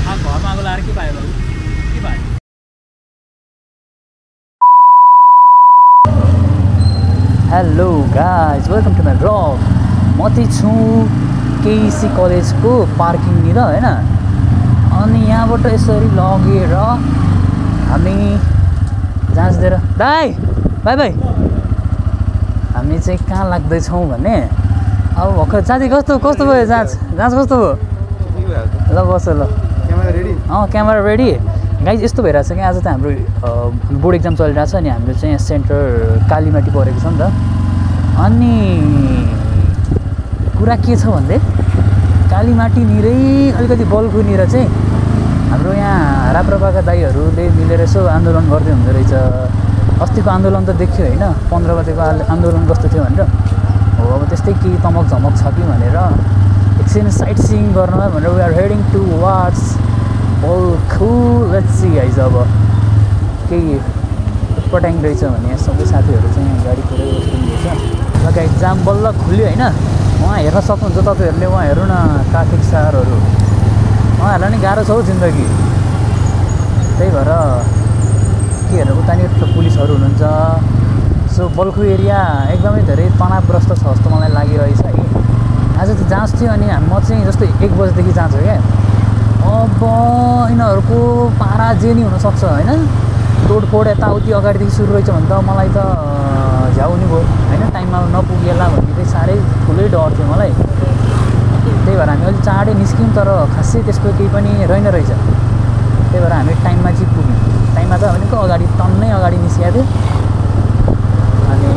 घरमा आगो लाएर के पायो बाबु के भयो hello guys welcome to my blog म चाहिँ छु केसी कलेजको पार्किङनिर हैन अनि यहाँबाट यसरी लगेर हामी जाँच दिएर दाइ बाई बाई हामी चाहिँ कहाँ लाग्दैछौँ भने अब भर्खर साथी कस्तो भयो जाँच कस्तो भयो ल बस ल camera ready camera ready guys यस्तो भइरहेछ कि आज त हाम्रो बोर्ड एक्जाम चलिरहेछ अनि हाम्रो चाहिँ यहाँ सेन्टर कालीमाटी परेको छ नि त अनि कुरा के छ भन्दै कालीमाटीनिरै अलिकति बल्खुनिर चाहिँ हाम्रो यहाँ राप्रपाका दाइहरूले मिलेर यसो आन्दोलन गर्दै हुँदो रहेछ अस्तिको आन्दोलन त देखियो होइन 15 गतेको आन्दोलन कस्तो थियो भनेर हो अब त्यस्तै केही तमक झमक छ कि भनेर एकछिन साइट सिइङ गर्न भनेर we are heading towards Balkhu let's see guys अब केही पट्याङ रहेछ भने यहाँ सबै साथीहरू चाहिँ यहाँ गाडी कुरै बस्नुहुँदैछ ल गाइज जाम बल्ल खुल्यो होइन उहाँ हेर्न सक्नुहुन्छ तपाईँहरूले उहाँ हेर्नु न ट्राफिक सारहरू उहाँहरूलाई नि गाह्रो छ हौ जिन्दगी त्यही भएर के हेर्नु उतानिर पुलिसहरू हुनुहुन्छ सो बल्खु एरिया एकदमै धेरै तनावग्रस्त छ जस्तो मलाई लागिरहेछ है आज त जाँच थियो अनि म चाहिँ जस्तै 1 बजेदेखि जाँच हो क्या अब यिनीहरूको पारा जे नि हुनसक्छ होइन तोडफोड यताउति अगाडिदेखि सुरु रहेछ भने त मलाई त झ्याउनी भयो होइन टाइममा नपुगेला भन्ने चाहिँ साह्रै ठुलै डर थियो मलाई त्यही भएर हामी अलिक चाँडै निस्क्यौँ तर खासै त्यसको केही पनि रहेन रहेछ त्यही भएर हामी टाइममा चाहिँ पुग्यौँ टाइममा त भनेको अगाडि टन्नै अगाडि निस्किएको थियो अनि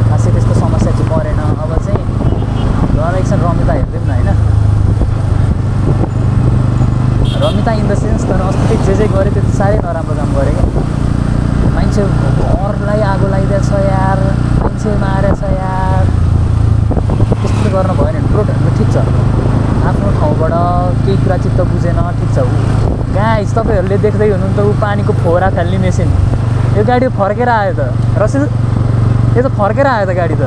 खासै त्यस्तो समस्या चाहिँ परेन अब चाहिँ गएर एकछिन रमिता हेर्दैौँ न होइन रमिता इन द सेन्स तर अस्ति जे गऱ्यो त्यो साह्रै नराम्रो काम गऱ्यो क्या मान्छे घरलाई आगो लगाइदिएछ यार मान्छे मारेछ यार त्यस्तो गर्न भएन भने ठिक छ आफ्नो ठाउँबाट केही कुरा चित्त बुझेन ठिक छ गाइस तपाईँहरूले देख्दै हुनुहुन्छ ऊ पानीको फोहरा फाल्ने मेसिन यो गाडी फर्केर आयो त रसिद यो त फर्केर आयो त गाडी त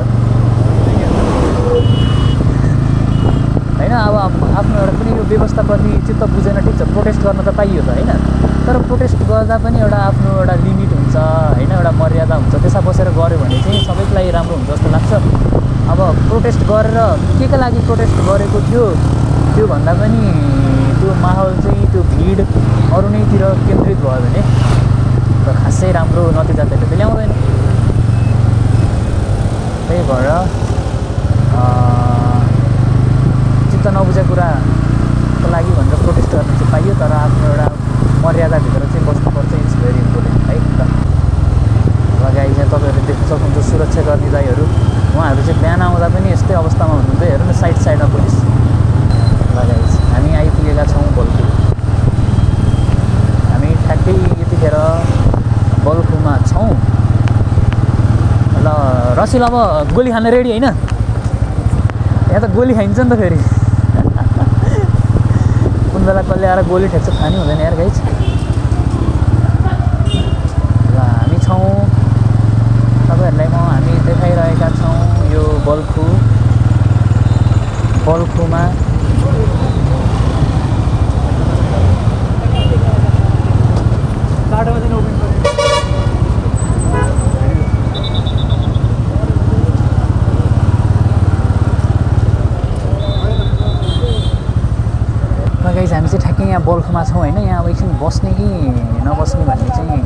होइन अब आफ्नो एउटा कुनै यो व्यवस्थाप्रति चित्त बुझेन ठिक छ प्रोटेस्ट गर्न त पाइयो त होइन तर प्रोटेस्ट गर्दा पनि एउटा आफ्नो एउटा लिमिट हुन्छ होइन एउटा मर्यादा हुन्छ त्यसमा बसेर गऱ्यो भने चाहिँ सबैको लागि राम्रो हुन्छ जस्तो लाग्छ अब प्रोटेस्ट गरेर के लागि प्रोटेस्ट गरेको थियो त्यो भन्दा पनि त्यो माहौल चाहिँ त्यो भिड अरू नैतिर केन्द्रित भयो भने त खासै राम्रो नतिजा त्यसले त ल्याउँदैन त्यही भएर चित्त नबुझेको कुराको लागि भनेर प्रोटेस्ट गर्न चाहिँ पाइयो तर आफ्नो एउटा मर्यादाभित्र चाहिँ बस्नुपर्छ इट्स भेरी इम्पोर्टेन्ट है त लगाइ चाहिँ तपाईँहरूले देख्न सक्नुहुन्छ सुरक्षाकर्मी दाइहरू उहाँहरू चाहिँ बिहान आउँदा पनि यस्तै अवस्थामा हुनुहुन्छ हेर्नु न साइडमा पुलिस लगाइ हामी आइपुगेका छौँ बल्खु हामी ठ्याक्कै यतिखेर बल्खुमा छौँ ल रसिल अब गोली खान रेडी होइन यहाँ त गोली खाइन्छ नि त फेरि कुन बेला कसले आएर गोली ठेक्छ खानी हुँदैन यार गाइज ल हामी छौँ तपाईँहरूलाई हामी देखाइरहेका छौँ यो बल्खुमा बाटोमा चाहिँ ओपन गाइज हामी चाहिँ ठ्याक्कै यहाँ बल्खुमा छौँ होइन यहाँ अब एकछिन बस्ने कि नबस्ने भन्ने चाहिँ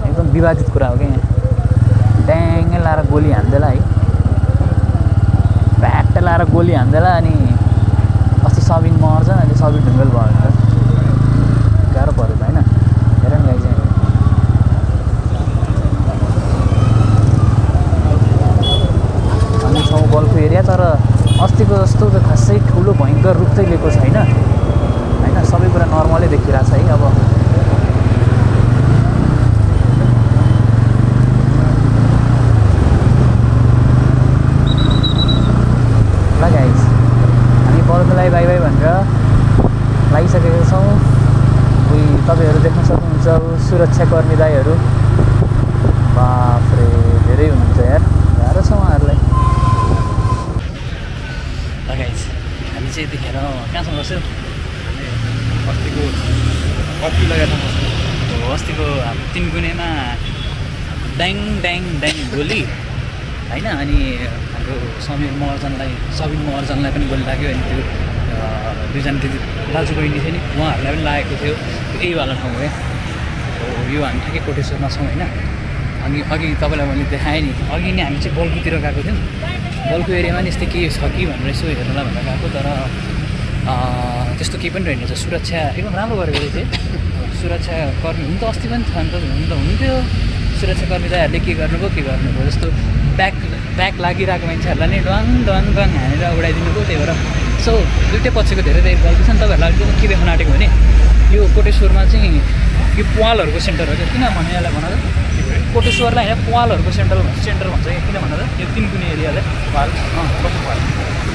एकदम विवादित कुरा हो क्या यहाँ ड्याङ्गै लाएर गोली हान्देला है ब्याट लाएर गोली हान्देला अनि अस्ति सबिन मर्छ अहिले सबिन ढुङ्गल भयो भनेर गाह्रो पऱ्यो त होइन हेर नि गाइज हामी छौँ बल्खु एरिया तर अस्तिको जस्तो त खासै ठुलो भयङ्कर रूप चाहिँ लिएको छैन होइन सबै कुरा नर्मलै देखिरहेको छ है अब ल गाइज हामी बल्खुलाई बाई बाई भनेर लागिसकेका छौँ तपाईँहरू देख्न सक्नुहुन्छ सुरक्षाकर्मी दाइहरू बाफ्रे धेरै हुनुहुन्छ यार गाह्रो छ उहाँहरूलाई गाइज हामी चाहिँ यतिखेर कहाँसम्म बस्यो अस्तिको कति लगाएर अस्तिको तिनकुनेमा ड्याङ ड्याङ ड्याङ गोली होइन अनि हाम्रो सबिन महर्जनलाई पनि गोली लाग्यो अनि त्यो दुईजना दिदी दाजुबहिनी थियो नि उहाँहरूलाई पनि लागेको थियो यहीवाला ठाउँ हो यो हामी ठ्याक्कै कोटेश्वरमा छौँ होइन अघि तपाईँलाई मैले देखाएँ नि अघि नै हामी चाहिँ बल्कुतिर गएको थियौँ बल्कु एरियामा नि यस्तै के छ कि भनेर यसो हेर्नुलाई भनेर गएको तर त्यस्तो केही पनि रहेन सुरक्षा एकदम राम्रो गरेको थिएँ सुरक्षाकर्मी हुन त अस्ति पनि हुन्थ्यो सुरक्षाकर्मी दाइहरूले के गर्नुभयो जस्तो ब्याक लागिरहेको मान्छेहरूलाई नै डङ डङ डङ हानेर उडाइदिनु भयो त्यही भएर सो दुइटै पछिको धेरै गल्ती छ नि तपाईँहरूलाई के देख्न आँटेको भने यो कोटेश्वरमा चाहिँ यो पालहरूको सेन्टर हो क्या किन भने यसलाई भन त कोटेश्वरलाई होइन पालहरूको सेन्टर भन्छ कि किन भन त यो तिनकुने एरियालाई पाल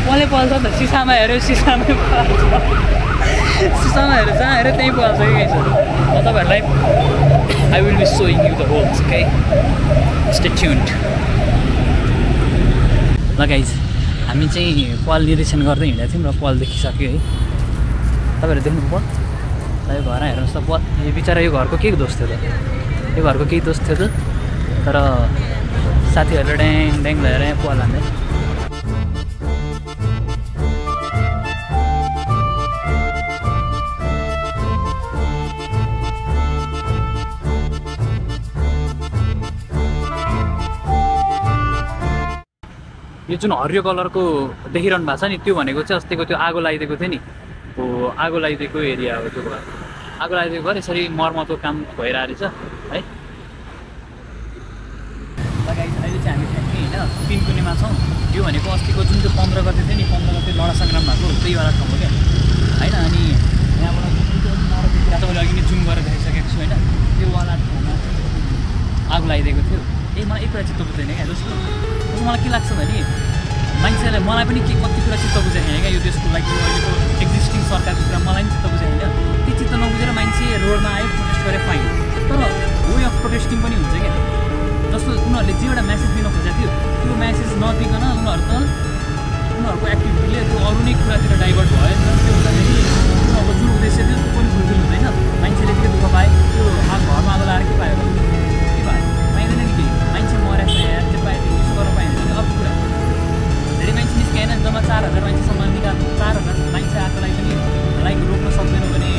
पालै पाल्छ नि त सिसामा हेऱ्यो सिसामै पाल्छ सिसामा हेऱ्यो जहाँ हेऱ्यो त्यहीँ पाल्छ कि गाइसहरू म तपाईँहरूलाई I will be showing you the holes okay stay tuned ल गाइज हामी चाहिँ पाल निरीक्षण गर्दै हिँडेको थियौँ र पाल देखिसक्यो है तपाईँहरू देख्नु पाल यो घर हेर्नुहोस् त पाल यो बिचरा यो घरको के दोष थियो त यो घरको केही दोष थियो त तर साथीहरूले ड्याङ ड्याङ भएर यहाँ पाल हान्दै यो जुन हरियो कलरको देखिरहनु भएको छ नि त्यो भनेको चाहिँ अस्तिको त्यो आगो लगाइदिएको थियो नि हो आगो लगाइदिएको एरिया हो त्यो घर आगो लगाइदिएको घर यसरी मर्मतको काम भइरहेको रहेछ है अहिले चाहिँ हामी ठ्याक्कै होइन तिनकुनेमा छौँ यो भनेको अस्तिको जुन चाहिँ 15 गते थियो नि 15 गते लडा सङ्ग्राम भएको त्यहीवाला ठाउँ हो क्या होइन अनि यहाँबाट तपाईँले अघि नै जुम गरेर देखाइसकेको छु होइन त्योवाला ठाउँमा आगो लगाइदिएको थियो मलाई एक कुरा चित्त बुझ्दैन क्या जस्तो मलाई के लाग्छ भने मान्छेलाई मलाई पनि कति कुरा चित्त बुझेन क्या यो देशको लागि अहिलेको एक्जिस्टिङ सरकारको कुरा मलाई पनि चित्त बुझेन होइन त्यो चित्त नबुझेर मान्छे रोडमा आयो प्रोटेस्ट गरे फाइन तर वे अफ प्रोटेस्टिङ पनि हुन्छ क्या जस्तो उनीहरूले जे एउटा म्यासेज दिन खोजेको थियो त्यो म्यासेज नदिकन उनीहरूको एक्टिभिटीले त्यो अरू नै कुरातिर डाइभर्ट भयो नि त्यो हुँदाखेरि उनीहरूको जुन उद्देश्य थियो त्यो पनि फुलफिल हुँदैन मान्छेले के दुःख पाए त्यो घरमा आगो लगाएर के पायो के भयो पाइँदैन नि केही मान्छे मरेको छ यहाँ त्यो पायो यसो गर्न पाइँदैन त्यो अर्को कुरा धेरै मान्छे निस्किएन जम्मा 4000 मान्छेसम्म निकाल्नु 4000 मान्छे आएको लागि पनि लाइक रोक्न सक्दैनौ भने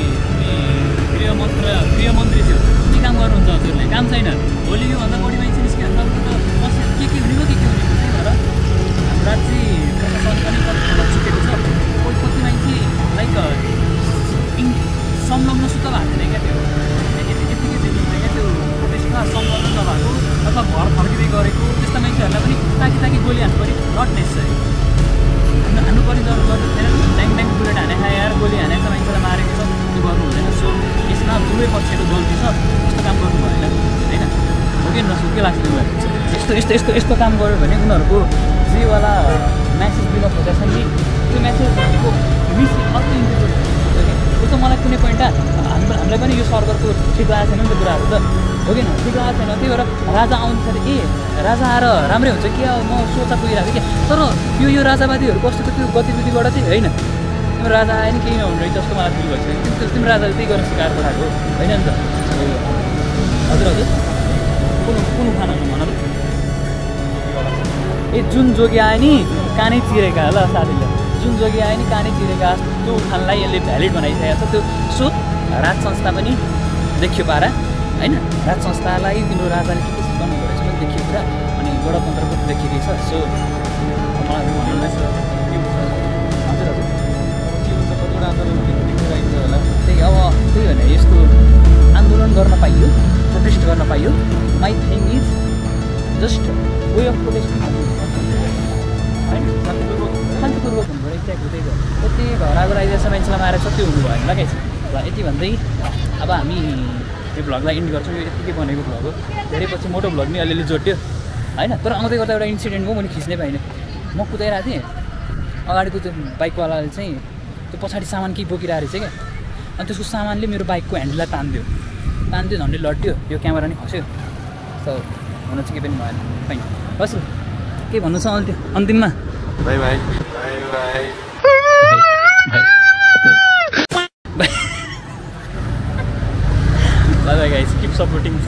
गृहमन्त्री थियो के काम गर्नुहुन्छ हजुरले काम छैन भोलि योभन्दा बढी मान्छे निस्क्यो भने तपाईँको त के हुने त्यही भएर हाम्रो राज्य प्रशासन पनि कति ठाउँमा चुकेको छ कति मान्छे लाइक संलग्न सुत्त भएको छैन क्या त्यो यतिकै देखिन्छ क्या त्यो प्रोटेस्टमा संलग्न नभएको अथवा घर फर्किँदै गरेको त्यस्ता मान्छेहरूलाई पनि ताकि गोली हान्नु पऱ्यो नट नेसेसरी हान्नु पऱ्यो जरुर गर्नु थिएन ड्याङ ड्याङ बुलेट हानेको यार गोली हानेको मान्छेलाई मारेको छ त्यो गर्नु हुँदैन सो यसमा दुवै पक्षको गल्ती छ यस्तो काम गर्नु भएन होइन हो कि नसो के लाग्छ यस्तो काम गर्यो भने उनीहरूको जेवाला म्यासेज दिन खोजेको छ नि त्यो म्यासेजको मिस अर्को इन्टरप्रेट त्यो त मलाई कुनै पोइन्ट हामीलाई पनि यो सरकारको ठिक लागेको छैन नि त कुराहरू त हो कि ठिक लागेको छैन त्यही भएर राजा आउनु ए राजा आएर राम्रै हुन्छ कि म सोचा पुगिरहेको थिएँ क्या तर यो राजावादीहरूको अस्तिको त्यो गतिविधिबाट चाहिँ होइन तिम्रो राजा आयो नि केही नहुनु रहेछ जस्तो मलाई फिल भइसक्यो तिम्रो राजाले त्यही गर्न सिकाएर पठाएको होइन नि त हजुर कुन खाना भन त ए जुन जोगी आयो नि कानै चिरेका ल साथीले जुन जोगी आयो नि कानै चिरेका त्यो उखानलाई यसले भ्यालिड बनाइसकेको छ त्यो सो राज संस्था पनि देखियो पारा होइन राज संस्थालाई तिम्रो राजाले के सिकाउनु परेछ पनि देखियो कुरा अनि गणतन्त्र पनि देखिएकै छ सो मलाई भन्नुलाई छ हजुर हजुर के हुन्छ कतिवटा आन्दोलन देखिरहेको छ होला त्यही त्यही भने यस्तो आन्दोलन गर्न पाइयो प्रोटेस्ट गर्न पाइयो my thing is just way of protest शान्तिपूर्वक हुनु पऱ्यो त्यहाँ हुँदै गयो त्यति घर आगो लगाइदिएछ मान्छेलाई मारेर छ त्यो हुनु भएन लगाइछ ल यति भन्दै अब हामी यो भ्लगलाई इन्ड गर्छौँ यो यतिकै बनेको भ्लग हो धेरै पछि मोटो भ्लग नि अलिअलि जोड्यो होइन तर आउँदै गर्दा एउटा इन्सिडेन्ट हो मैले खिच्नै पाइनँ म कुदाइरहेको थिएँ अगाडिको त्यो बाइकवालाले चाहिँ त्यो पछाडि सामान केही बोकिरहेको रहेछ क्या अनि त्यसको सामानले मेरो बाइकको ह्यान्डललाई तान्दियो झन्डै लड्यो यो क्यामेरा नि खस्यो सो हुन चाहिँ केही पनि भएन फाइन बस के भन्नु छ अन्तिममा by by by by Bye bye guys, keep supporting.